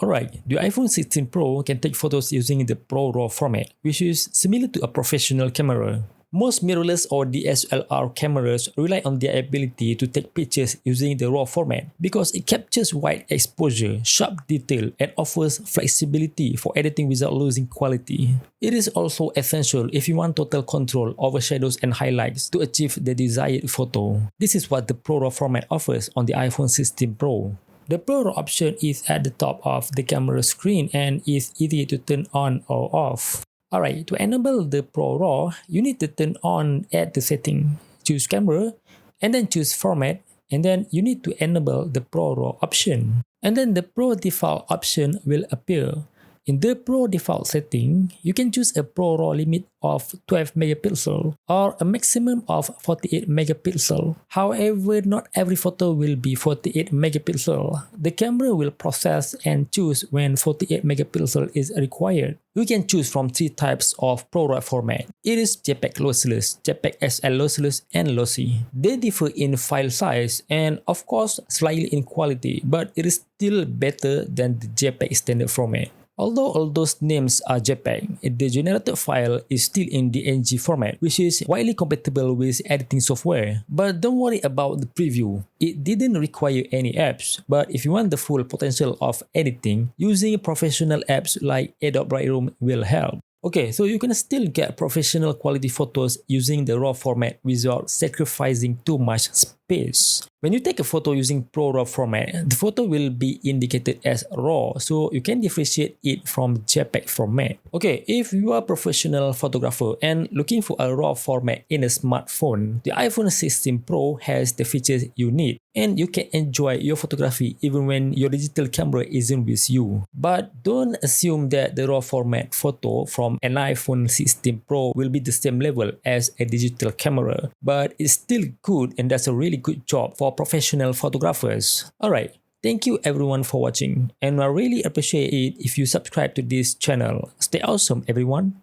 Alright, the iPhone 16 Pro can take photos using the ProRAW format, which is similar to a professional camera. Most mirrorless or DSLR cameras rely on their ability to take pictures using the RAW format because it captures wide exposure, sharp detail, and offers flexibility for editing without losing quality. It is also essential if you want total control over shadows and highlights to achieve the desired photo. This is what the ProRAW format offers on the iPhone 16 Pro. The ProRAW option is at the top of the camera screen and is easy to turn on or off. Alright, to enable the ProRAW, you need to turn on at the setting, choose camera, and then choose format, and then you need to enable the ProRAW option. And then the Pro default option will appear. In the Pro default setting, you can choose a ProRAW limit of 12 megapixel or a maximum of 48 megapixel. However, not every photo will be 48 megapixel. The camera will process and choose when 48 megapixel is required. You can choose from 3 types of ProRAW format. It is JPEG lossless, JPEG SL lossless, and lossy. They differ in file size and of course slightly in quality, but it is still better than the JPEG standard format. Although all those names are JPEG, the generated file is still in the DNG format, which is widely compatible with editing software. But don't worry about the preview. It didn't require any apps, but if you want the full potential of editing, using professional apps like Adobe Lightroom will help. Okay, so you can still get professional quality photos using the RAW format without sacrificing too much space. When you take a photo using ProRAW format, the photo will be indicated as RAW, so you can differentiate it from JPEG format. Okay, if you are a professional photographer and looking for a RAW format in a smartphone, the iPhone 16 Pro has the features you need, and you can enjoy your photography even when your digital camera isn't with you. But don't assume that the RAW format photo from an iPhone 16 Pro will be the same level as a digital camera, but it's still good and does a really good job for professional photographers. Alright, thank you everyone for watching, and I really appreciate it if you subscribe to this channel. Stay awesome everyone!